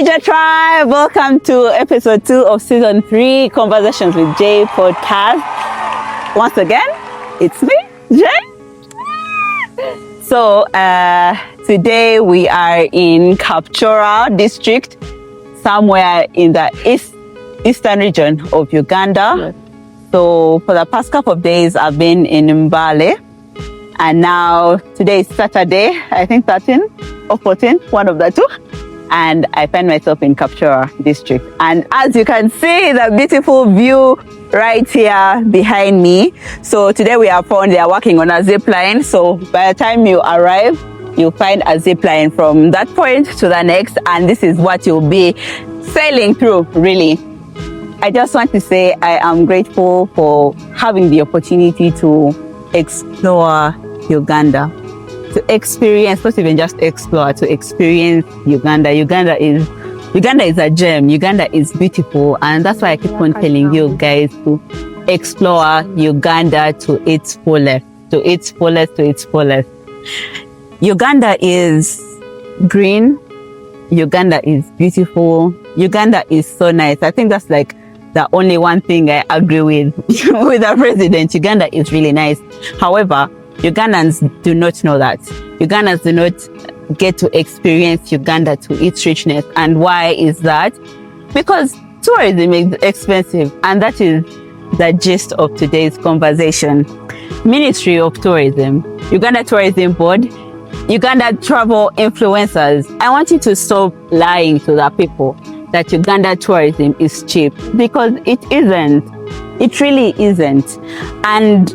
J Tribe, welcome to episode 2 of season 3 Conversations with Jay podcast. Once again, it's me, Jay. So today we are in Kapchorwa district, somewhere in the eastern region of Uganda. Yes. So for the past couple of days, I've been in Mbale, and now today is Saturday, I think 13 or 14, one of the two. And I find myself in Kapchorwa district. And as you can see, the beautiful view right here behind me. So today we are working on a zip line. So by the time you arrive, you'll find a zip line from that point to the next. And this is what you'll be sailing through, really. I just want to say I am grateful for having the opportunity to explore Uganda. To experience, not even just explore, to experience Uganda. Uganda is a gem. Uganda is beautiful, and that's why I keep on telling you guys to explore Uganda to its fullest, to its fullest, to its fullest. Uganda is green. Uganda is beautiful. Uganda is so nice. I think that's like the only one thing I agree with with the president. Uganda is really nice. However, Ugandans do not know that. Ugandans do not get to experience Uganda to its richness. And why is that? Because tourism is expensive, and that is the gist of today's conversation. Ministry of Tourism, Uganda Tourism Board, Uganda travel influencers. I want you to stop lying to the people that Uganda tourism is cheap, because it isn't. It really isn't. And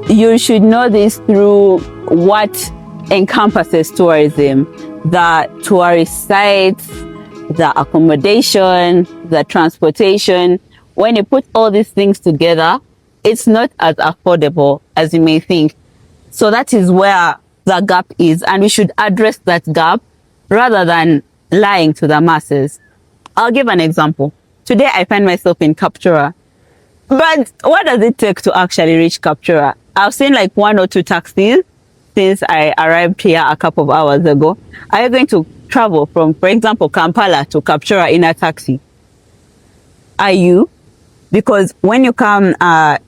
you should know this through what encompasses tourism: the tourist sites, the accommodation, the transportation. When you put all these things together, it's not as affordable as you may think. So that is where the gap is, and we should address that gap rather than lying to the masses. I'll give an example. Today I find myself in Kapchorwa. But what does it take to actually reach Kapchorwa? I've seen like 1 or 2 taxis since I arrived here a couple of hours ago. Are you going to travel from, for example, Kampala to Kapchorwa in a taxi? Are you? Because when you come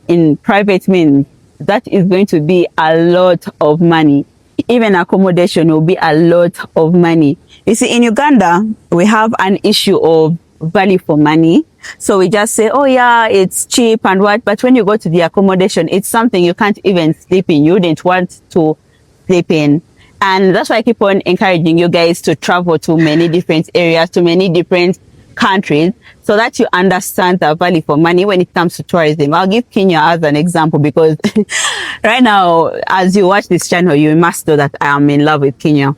in private means, that is going to be a lot of money. Even accommodation will be a lot of money. You see, in Uganda, we have an issue of value for money. So we just say, oh yeah, it's cheap and what, but when you go to the accommodation, it's something you can't even sleep in. You didn't want to sleep in. And that's why I keep on encouraging you guys to travel to many different areas, to many different countries, so that you understand the value for money when it comes to tourism. I'll give Kenya as an example, because right now, as you watch this channel, you must know that I am in love with Kenya.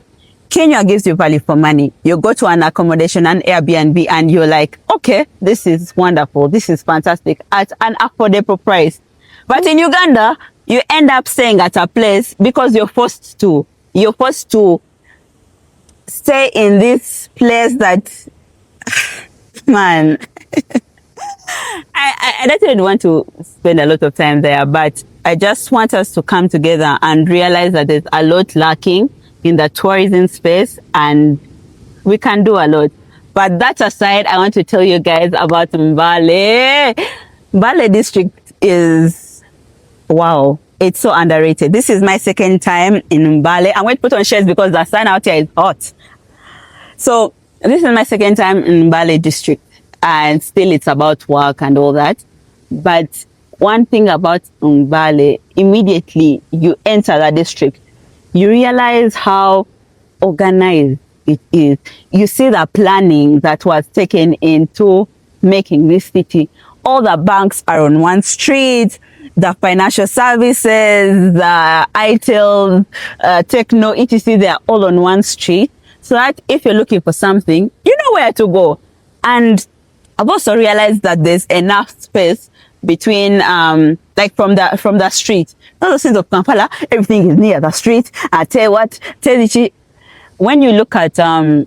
Kenya gives you value for money. You go to an accommodation, an Airbnb, and you're like, okay, this is wonderful. This is fantastic at an affordable price. But in Uganda, you end up staying at a place because you're forced to. You're forced to stay in this place that, man, I don't even want to spend a lot of time there, but I just want us to come together and realize that there's a lot lacking in the tourism space, and we can do a lot. But that aside, I want to tell you guys about Mbale. Mbale district is, wow, it's so underrated. This is my second time in Mbale. I'm going to put on shades because the sun out here is hot. So this is my second time in Mbale district, and still it's about work and all that. But one thing about Mbale, immediately you enter the district, you realize how organized it is. You see the planning that was taken into making this city. All the banks are on one street, the financial services, the ITIL, Techno, etc., they are all on one street. So that if you're looking for something, you know where to go. And I've also realized that there's enough space between, like from the street. Not the sense of Kampala, everything is near the street. I tell you what, when you look at the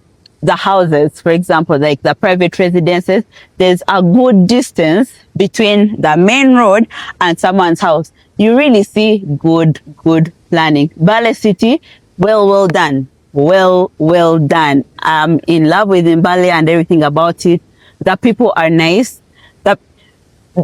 houses, for example, like the private residences, there's a good distance between the main road and someone's house. You really see good planning. Mbale City, well done. well done. I'm in love with Mbale and everything about it. The people are nice.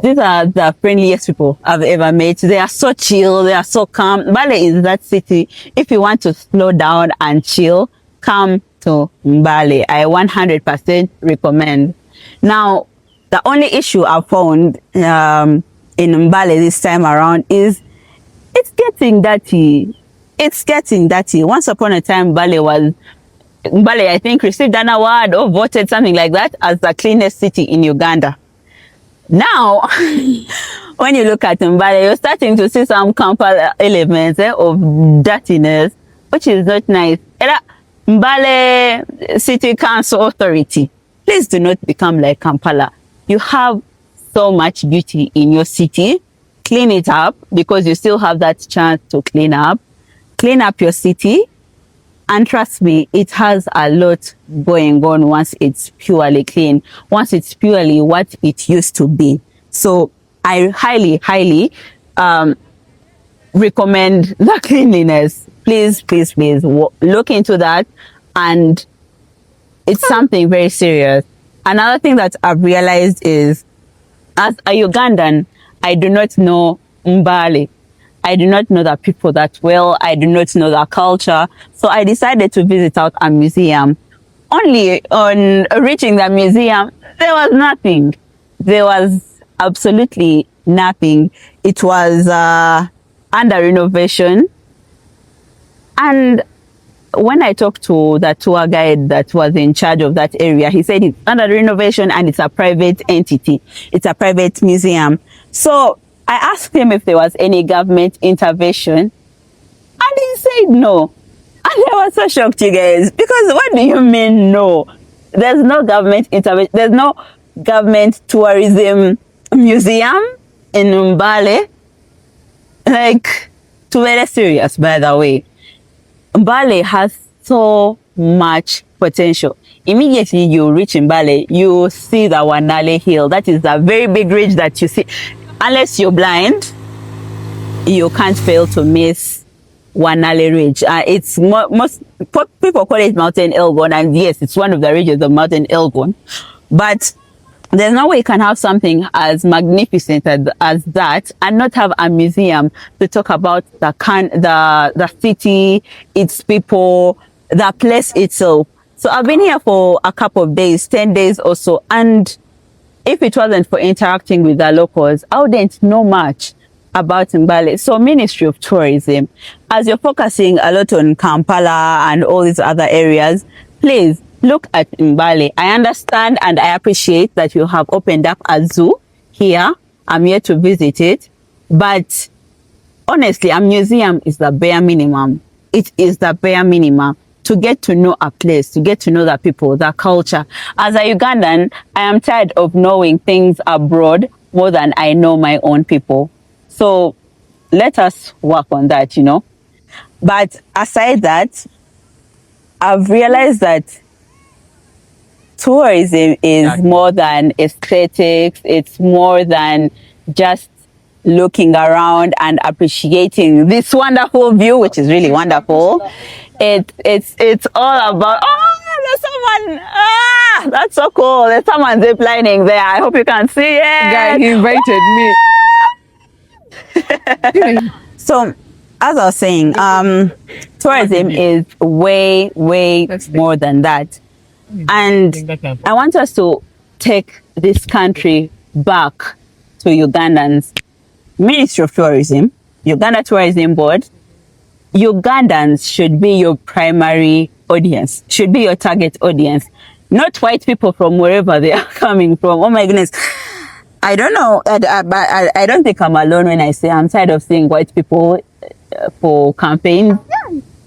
These are the friendliest people I've ever met. They are so chill. They are so calm. Mbale is that city. If you want to slow down and chill, come to Mbale. I 100% recommend. Now, the only issue I found in Mbale this time around is it's getting dirty. It's getting dirty. Once upon a time, Mbale, I think, received an award or voted something like that as the cleanest city in Uganda. Now, when you look at Mbale, you're starting to see some Kampala elements of dirtiness, which is not nice. Mbale City Council Authority, please do not become like Kampala. You have so much beauty in your city. Clean it up, because you still have that chance to clean up. Clean up your city. And trust me, it has a lot going on once it's purely clean, once it's purely what it used to be. So I highly recommend the cleanliness. Please look into that. And it's something very serious. Another thing that I've realized is, as a Ugandan, I do not know Mbale. I do not know the people that well. I do not know the culture. So I decided to visit out a museum. Only on reaching the museum, there was nothing. There was absolutely nothing. It was under renovation. And when I talked to the tour guide that was in charge of that area, he said it's under renovation and it's a private entity. It's a private museum. So I asked him if there was any government intervention, and he said no. And I was so shocked, you guys, because what do you mean no? There's no government intervention. There's no government tourism museum in Mbale. Like, to be very serious, by the way. Mbale has so much potential. Immediately you reach Mbale, you see the Wanale Hill. That is a very big ridge that you see. Unless you're blind, you can't fail to miss Wanale Ridge. It's most people call it Mountain Elgon, and yes, it's one of the ridges of Mountain Elgon. But there's no way you can have something as magnificent as that and not have a museum to talk about the city, its people, the place itself. So I've been here for a couple of days, 10 days or so, and if it wasn't for interacting with the locals, I wouldn't know much about Mbale. So Ministry of Tourism, as you're focusing a lot on Kampala and all these other areas, please look at Mbale. I understand and I appreciate that you have opened up a zoo here. I'm here to visit it. But honestly, a museum is the bare minimum. It is the bare minimum to get to know a place, to get to know the people, the culture. As a Ugandan, I am tired of knowing things abroad more than I know my own people. So let us work on that, you know. But aside that, I've realized that tourism is more than aesthetics. It's more than just looking around and appreciating this wonderful view, which is really wonderful. It's all about, there's someone, that's so cool. There's someone ziplining there. I hope you can see it. Guy, he invited me. So, as I was saying, tourism is way more than that. And I want us to take this country back to Ugandans. Ministry of Tourism, Uganda Tourism Board, Ugandans should be your primary audience, should be your target audience, not white people from wherever they are coming from. Oh my goodness. I don't know, I don't think I'm alone when I say I'm tired of seeing white people for campaigns.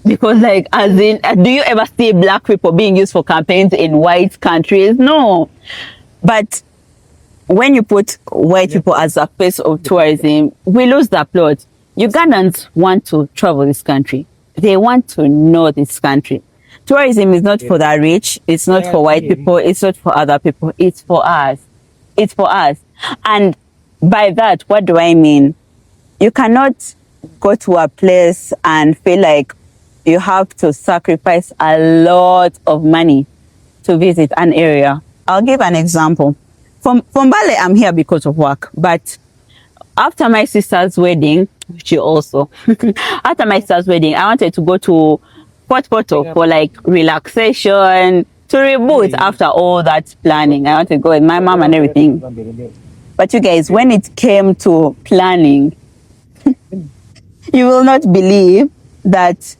Because like, as in, do you ever see black people being used for campaigns in white countries? No. But when you put white people as a face of tourism, we lose the plot. Ugandans want to travel this country. They want to know this country. Tourism is not for the rich. It's not for white people. It's not for other people. It's for us. It's for us. And by that, what do I mean? You cannot go to a place and feel like you have to sacrifice a lot of money to visit an area. I'll give an example. From Bale, I'm here because of work, but after my sister's wedding, she also, after my sister's wedding, I wanted to go to Port Porto for like relaxation, to reboot after all that planning. I wanted to go with my mom and everything. But you guys, when it came to planning, you will not believe that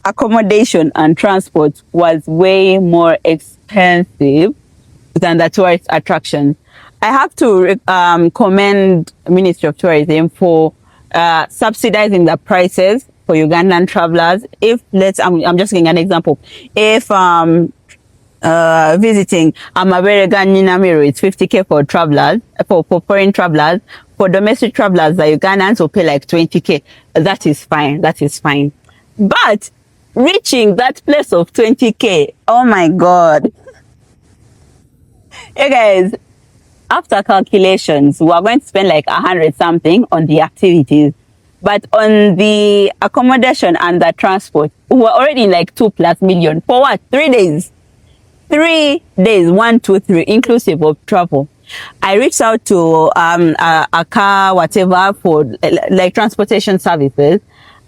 accommodation and transport was way more expensive than the tourist attraction. I have to commend Ministry of Tourism for subsidizing the prices for Ugandan travelers. If I'm just giving an example. If visiting Amaberega Nyinamiru, it's 50k for travelers, for foreign travelers. For domestic travelers, the Ugandans will pay like 20k. That is fine. That is fine. But reaching that place of 20k, oh my God. Hey guys, after calculations, we are going to spend like 100 something on the activities. But on the accommodation and the transport, we were already in like 2+ million. For what? 3 days. 3 days, 1, 2, 3, inclusive of travel. I reached out to a car, whatever, for like transportation services.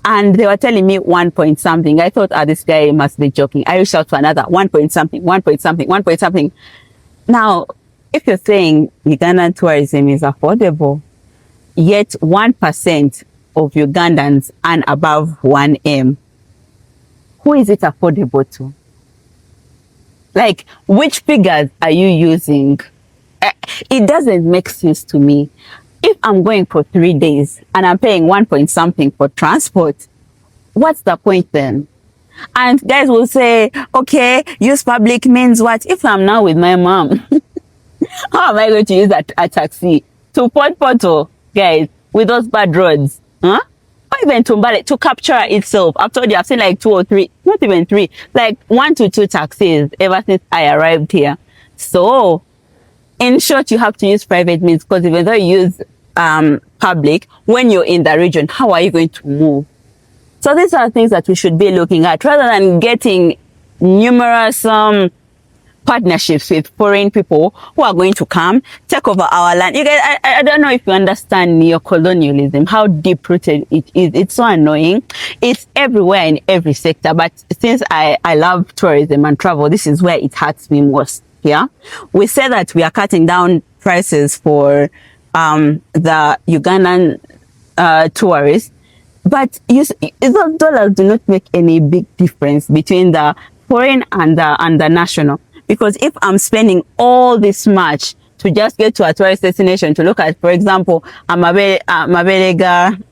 And they were telling me 1 point something. I thought, this guy must be joking. I reached out to another 1 point something, 1 point something, 1 point something. Now, if you're saying Ugandan tourism is affordable, yet 1% of Ugandans earn above 1M, who is it affordable to? Like, which figures are you using? It doesn't make sense to me. If I'm going for 3 days and I'm paying 1 point something for transport, what's the point then? And guys will say, okay, use public means what? If I'm now with my mom, how am I going to use a taxi to Port Porto, guys, with those bad roads? Huh? Or even to Mbale, to capture itself. I've told you, I've seen like 2 or 3, not even 3, like 1 to 2 taxis ever since I arrived here. So, in short, you have to use private means, because even though you use public, when you're in the region, how are you going to move? So these are things that we should be looking at, rather than getting numerous partnerships with foreign people who are going to come take over our land. You guys, I don't know if you understand neocolonialism, how deep-rooted it is. It's so annoying. It's everywhere in every sector. But since I love tourism and travel, this is where it hurts me most. Yeah, we say that we are cutting down prices for the Ugandan tourists, but those dollars do not make any big difference between the foreign and the national. Because if I'm spending all this much to just get to a tourist destination to look at, for example, Amaberega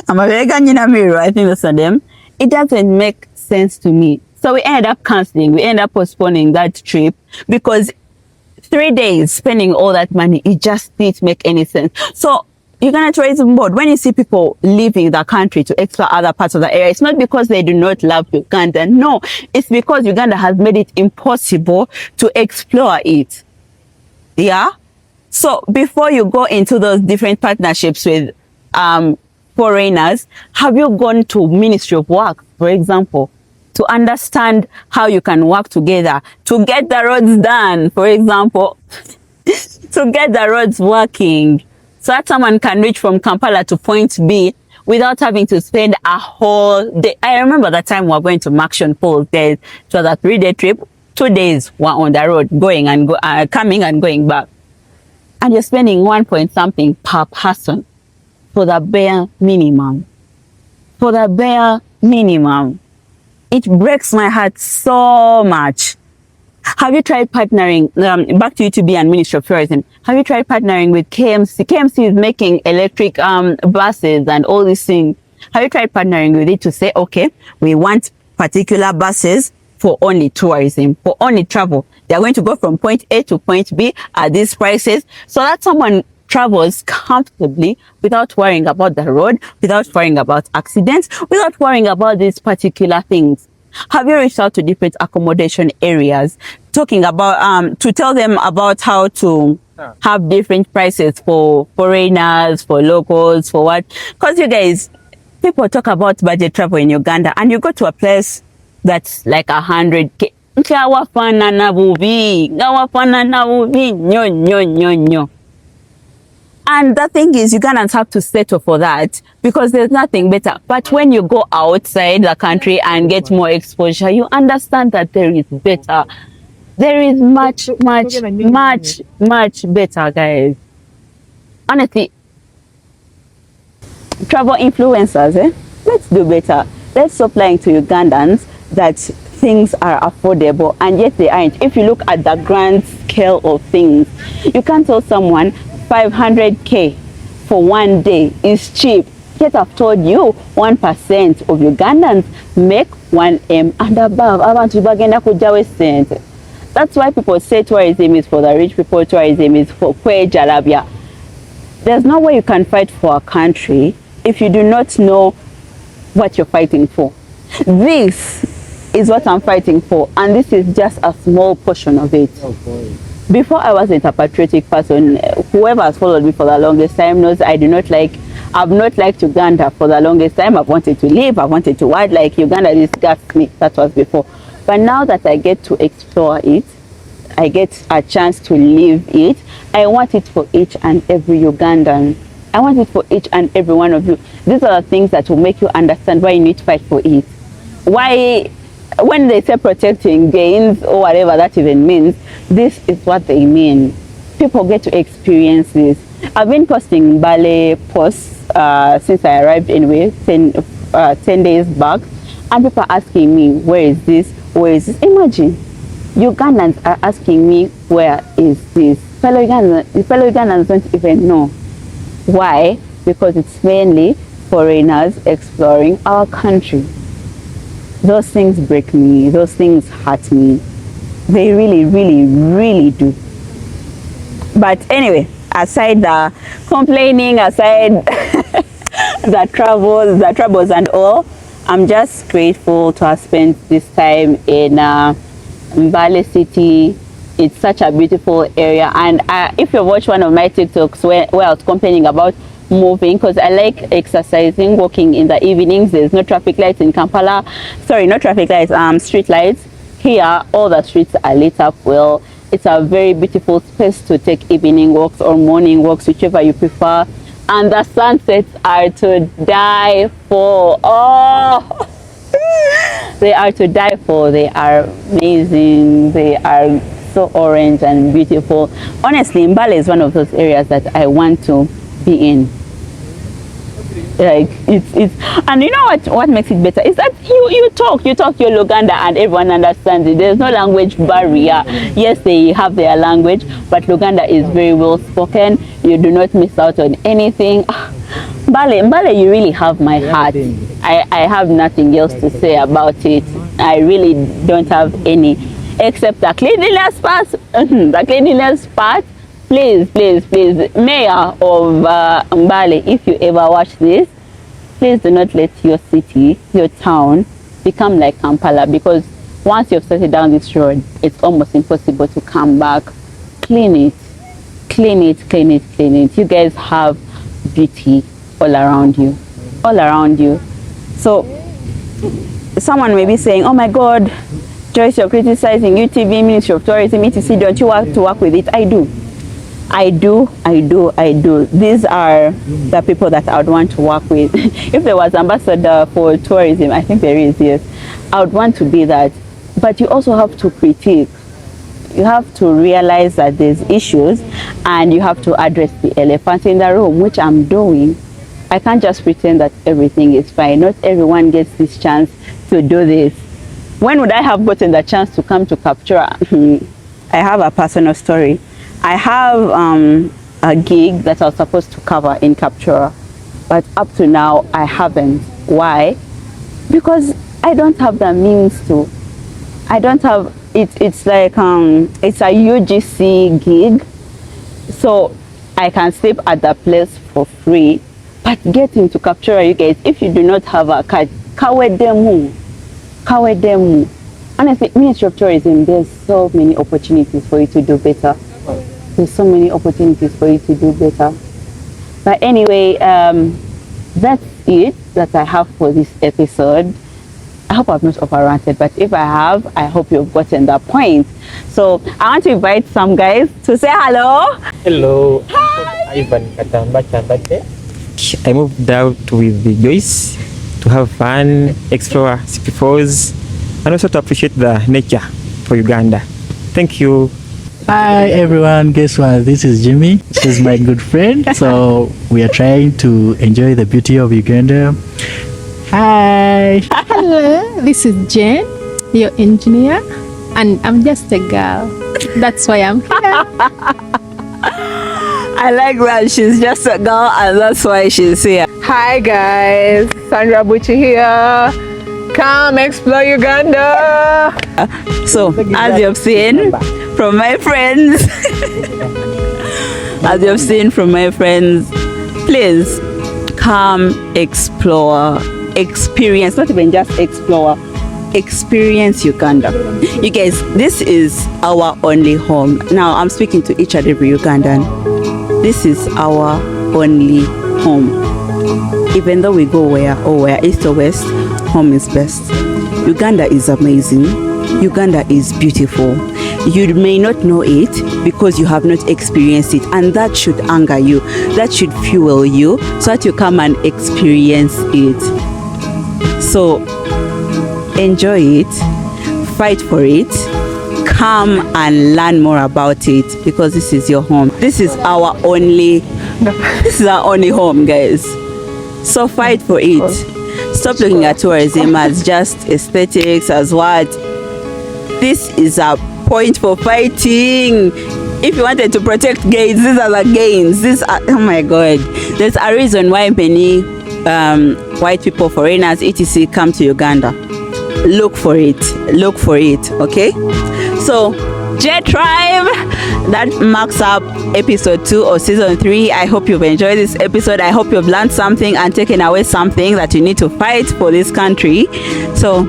Nyinamiru, I think that's the name, it doesn't make sense to me. So we ended up canceling, we ended up postponing that trip, because 3 days spending all that money, it just didn't make any sense. So Uganda Tourism Board, when you see people leaving the country to explore other parts of the area, it's not because they do not love Uganda. No, it's because Uganda has made it impossible to explore it. Yeah? So before you go into those different partnerships with foreigners, have you gone to Ministry of Work, for example, to understand how you can work together to get the roads done, for example, to get the roads working, so that someone can reach from Kampala to point B without having to spend a whole day. I remember that time we were going to Maction Falls. It was a 3-day trip. 2 days were on the road, going and coming and going back. And you're spending 1 point something per person for the bare minimum. For the bare minimum. It breaks my heart so much. Have you tried partnering, back to UTB and Ministry of Tourism, have you tried partnering with KMC? KMC is making electric buses and all these things. Have you tried partnering with it to say, okay, we want particular buses for only tourism, for only travel. They're going to go from point A to point B at these prices, so that someone travels comfortably without worrying about the road, without worrying about accidents, without worrying about these particular things. Have you reached out to different accommodation areas, talking about, to tell them about how to have different prices for foreigners, for locals, for what? Because you guys, people talk about budget travel in Uganda, and you go to a place that's like 100K. Ngawafanana bubi nyo nyo nyo nyo. And the thing is, Ugandans have to settle for that because there's nothing better. But when you go outside the country and get more exposure, you understand that there is better. There is much better, guys. Honestly, travel influencers, let's do better. Let's stop lying to Ugandans that things are affordable, and yet they aren't. If you look at the grand scale of things, you can't tell someone 500K for one day is cheap. Yet I've told you 1% of Ugandans make 1M and above. That's why people say tourism is for the rich people, tourism is for Kwe Jalabia. There's no way you can fight for a country if you do not know what you're fighting for. This is what I'm fighting for, and this is just a small portion of it. Before I wasn't a patriotic person. Whoever has followed me for the longest time knows I've not liked Uganda for the longest time. I've wanted to leave, I wanted to work, like Uganda disgusts me. That was before. But now that I get to explore it, I get a chance to live it, I want it for each and every Ugandan. I want it for each and every one of you. These are the things that will make you understand why you need to fight for it. Why, when they say protecting gains or whatever that even means, this is what they mean. People get to experience this. I've been posting ballet posts since I arrived anyway, 10 days back, and people are asking me, where is this? Where is this? Imagine, Ugandans are asking me, where is this? Fellow Ugandans don't even know. Why? Because it's mainly foreigners exploring our country. Those things break me. Those things hurt me. They really, really, really do. But anyway, aside the complaining, aside the troubles and all, I'm just grateful to have spent this time in Mbale City. It's such a beautiful area. And if you watch one of my TikToks where I was complaining about moving, because I like exercising, walking in the evenings. There's no traffic lights in Kampala. Sorry, no traffic lights, street lights. Here, all the streets are lit up well. It's a very beautiful space to take evening walks or morning walks, whichever you prefer. And the sunsets are to die for. Oh, they are to die for. They are amazing. They are so orange and beautiful. Honestly, Mbale is one of those areas that I want to be in. Like it's and you know what makes it better is that you talk your Luganda and everyone understands it. There's no language barrier. Yes, they have their language, but Luganda is very well spoken. You do not miss out on anything. Mbale, you really have my heart. I have nothing else to say about it. I really don't have any, except the cleanliness part. The cleanliness part. Please, Mayor of Mbale, if you ever watch this, please do not let your city, your town, become like Kampala, because once you've started down this road, it's almost impossible to come back. Clean it. You guys have beauty all around you. So, someone may be saying, oh my God, Joyce, you're criticizing UTV, Ministry of Tourism, etc. Don't you want to work with it? I do. These are the people that I would want to work with. If there was ambassador for tourism, I think there is, yes. I would want to be that. But you also have to critique. You have to realize that there's issues and you have to address the elephant in the room, which I'm doing. I can't just pretend that everything is fine. Not everyone gets this chance to do this. When would I have gotten the chance to come to Captura? I have a personal story. I have a gig that I was supposed to cover in Captura, but up to now I haven't. Why? Because I don't have the means to. I don't have it. It's like it's a UGC gig, so I can sleep at the place for free. But getting to Captura, you guys, if you do not have a card, kawedemu. Honestly, Ministry of Tourism, there's so many opportunities for you to do better. There's so many opportunities for you to do better. But anyway, that's it that I have for this episode. I hope I've not overranted, but if I have, I hope you've gotten the point. So I want to invite some guys to say hello. Hello. Hi. Ivan Katamba Chambate. I moved out with the Joyce to have fun, explore city falls, and also to appreciate the nature for Uganda. Thank you. Hi everyone, guess what? This is Jimmy. This is my good friend. So we are trying to enjoy the beauty of Uganda. Hi. Hello, this is Jen, your engineer, and I'm just a girl. That's why I'm here. I like that she's just a girl and that's why she's here. Hi guys, Sandra Bucci here. Come explore Uganda. So as you've seen from my friends, please come explore, experience, not even just explore, experience Uganda. You guys, this is our only home. Now I'm speaking to each and every Ugandan. This is our only home. Even though we go where east or west, home is best. Uganda is amazing. Uganda is beautiful. You may not know it because you have not experienced it, and that should anger you. That should fuel you so that you come and experience it. So enjoy it, fight for it, come and learn more about it because this is your home. This is our only home, guys. So fight for it. Stop looking at tourism as just aesthetics, as what. This is a point for fighting. If you wanted to protect gains, these are the gains. Oh my God. There's a reason why many white people, foreigners, etc. come to Uganda. Look for it, okay? So J Tribe, that marks up episode 2 of season 3. I hope you've enjoyed this episode. I hope you've learned something and taken away something that you need to fight for this country. So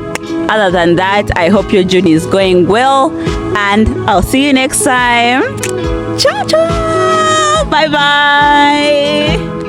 other than that, I hope your journey is going well, and I'll see you next time. Ciao, ciao. Bye bye.